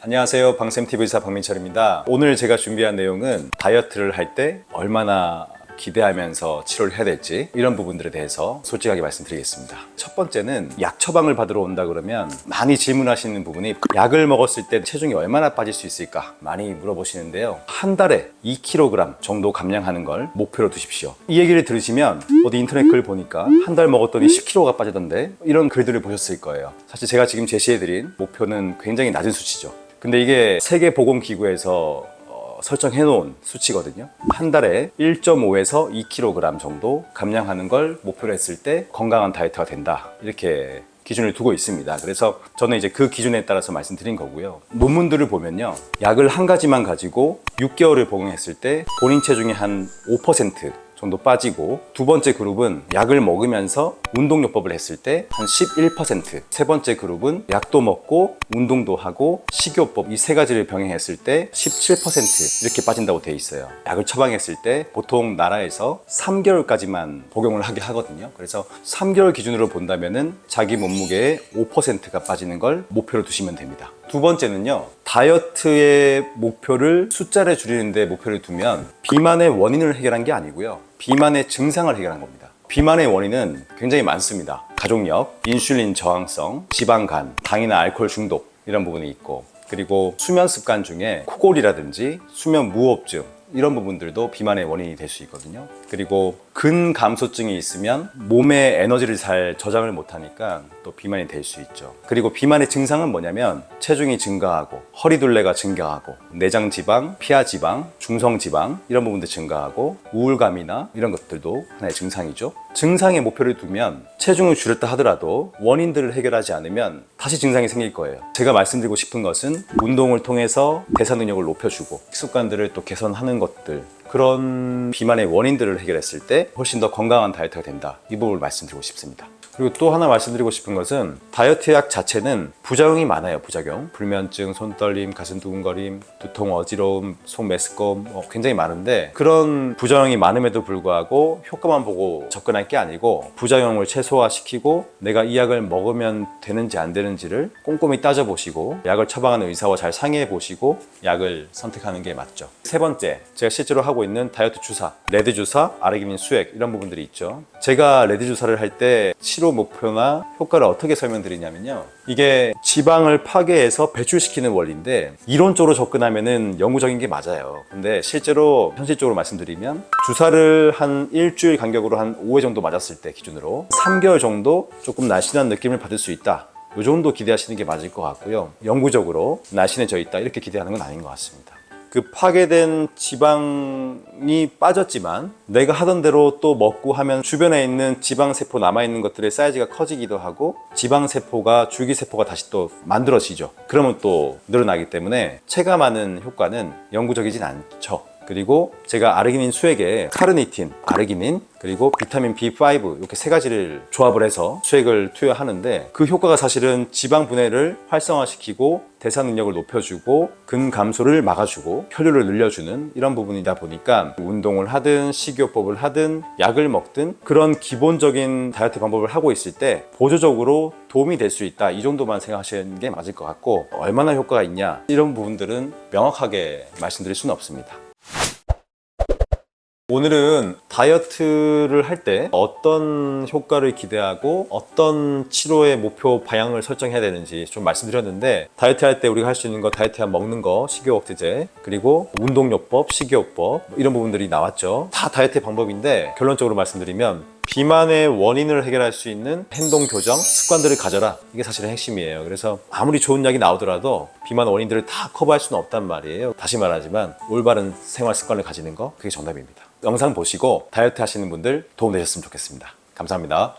안녕하세요. 방쌤TV사 박민철입니다. 오늘 제가 준비한 내용은 다이어트를 할 때 얼마나 기대하면서 치료를 해야 될지 이런 부분들에 대해서 솔직하게 말씀드리겠습니다. 첫 번째는 약 처방을 받으러 온다 그러면 많이 질문하시는 부분이 약을 먹었을 때 체중이 얼마나 빠질 수 있을까 많이 물어보시는데요. 한 달에 2kg 정도 감량하는 걸 목표로 두십시오. 이 얘기를 들으시면 어디 인터넷 글 보니까 한 달 먹었더니 10kg가 빠지던데 이런 글들을 보셨을 거예요. 사실 제가 지금 제시해드린 목표는 굉장히 낮은 수치죠. 근데 이게 세계보건기구에서 설정해 놓은 수치거든요. 한 달에 1.5에서 2kg 정도 감량하는 걸 목표로 했을 때 건강한 다이어트가 된다, 이렇게 기준을 두고 있습니다. 그래서 저는 이제 그 기준에 따라서 말씀드린 거고요. 논문들을 보면요, 약을 한 가지만 가지고 6개월을 복용했을 때 본인 체중의 한 5% 정도 빠지고, 두 번째 그룹은 약을 먹으면서 운동요법을 했을 때 한 11%, 세 번째 그룹은 약도 먹고 운동도 하고 식이요법, 이 세 가지를 병행했을 때 17% 이렇게 빠진다고 돼 있어요. 약을 처방했을 때 보통 나라에서 3개월까지만 복용을 하게 하거든요. 그래서 3개월 기준으로 본다면은 자기 몸무게의 5%가 빠지는 걸 목표로 두시면 됩니다. 두 번째는요, 다이어트의 목표를 숫자를 줄이는 데 목표를 두면 비만의 원인을 해결한 게 아니고요, 비만의 증상을 해결한 겁니다. 비만의 원인은 굉장히 많습니다. 가족력, 인슐린 저항성, 지방간, 당이나 알코올 중독, 이런 부분이 있고, 그리고 수면 습관 중에 코골이라든지 수면 무호흡증, 이런 부분들도 비만의 원인이 될 수 있거든요. 그리고 근감소증이 있으면 몸의 에너지를 잘 저장을 못하니까 또 비만이 될 수 있죠. 그리고 비만의 증상은 뭐냐면 체중이 증가하고 허리둘레가 증가하고 내장지방, 피하지방, 중성지방, 이런 부분도 증가하고 우울감이나 이런 것들도 하나의 증상이죠. 증상의 목표를 두면 체중을 줄였다 하더라도 원인들을 해결하지 않으면 다시 증상이 생길 거예요. 제가 말씀드리고 싶은 것은 운동을 통해서 대사 능력을 높여주고 습관들을 또 개선하는 것들, 그런 비만의 원인들을 해결했을 때 훨씬 더 건강한 다이어트가 된다, 이 부분을 말씀드리고 싶습니다. 그리고 또 하나 말씀드리고 싶은 것은 다이어트 약 자체는 부작용이 많아요. 부작용, 불면증, 손떨림, 가슴 두근거림, 두통, 어지러움, 속 메스꺼움, 굉장히 많은데, 그런 부작용이 많음에도 불구하고 효과만 보고 접근할 게 아니고 부작용을 최소화시키고 내가 이 약을 먹으면 되는지 안 되는지를 꼼꼼히 따져보시고 약을 처방하는 의사와 잘 상의해 보시고 약을 선택하는 게 맞죠. 세 번째, 제가 실제로 하고 있는 다이어트 주사, 레드 주사, 아르기닌 수액, 이런 부분들이 있죠. 제가 레드 주사를 할 때 치료 목표나 효과를 어떻게 설명드리냐면요, 이게 지방을 파괴해서 배출시키는 원리인데 이론적으로 접근하면은 영구적인 게 맞아요. 근데 실제로 현실적으로 말씀드리면 주사를 한 일주일 간격으로 한 5회 정도 맞았을 때 기준으로 3개월 정도 조금 날씬한 느낌을 받을 수 있다, 이 정도 기대하시는 게 맞을 것 같고요. 영구적으로 날씬해져 있다, 이렇게 기대하는 건 아닌 것 같습니다. 그 파괴된 지방이 빠졌지만 내가 하던 대로 또 먹고 하면 주변에 있는 지방세포 남아있는 것들의 사이즈가 커지기도 하고 지방세포가 줄기세포가 다시 또 만들어지죠. 그러면 또 늘어나기 때문에 체감하는 효과는 영구적이진 않죠. 그리고 제가 아르기닌 수액에 카르니틴, 아르기닌, 그리고 비타민 B5, 이렇게 세 가지를 조합을 해서 수액을 투여하는데 그 효과가 사실은 지방 분해를 활성화시키고 대사 능력을 높여주고 근감소를 막아주고 혈류를 늘려주는 이런 부분이다 보니까 운동을 하든 식이요법을 하든 약을 먹든 그런 기본적인 다이어트 방법을 하고 있을 때 보조적으로 도움이 될 수 있다, 이 정도만 생각하시는 게 맞을 것 같고, 얼마나 효과가 있냐, 이런 부분들은 명확하게 말씀드릴 수는 없습니다. 오늘은 다이어트를 할 때 어떤 효과를 기대하고 어떤 치료의 목표 방향을 설정해야 되는지 좀 말씀드렸는데, 다이어트 할 때 우리가 할 수 있는 거, 다이어트약 먹는 거, 식이요법제제, 그리고 운동요법, 식이요법, 이런 부분들이 나왔죠. 다 다이어트의 방법인데 결론적으로 말씀드리면 비만의 원인을 해결할 수 있는 행동 교정, 습관들을 가져라, 이게 사실은 핵심이에요. 그래서 아무리 좋은 약이 나오더라도 비만 원인들을 다 커버할 수는 없단 말이에요. 다시 말하지만 올바른 생활 습관을 가지는 거, 그게 정답입니다. 영상 보시고 다이어트 하시는 분들 도움 되셨으면 좋겠습니다. 감사합니다.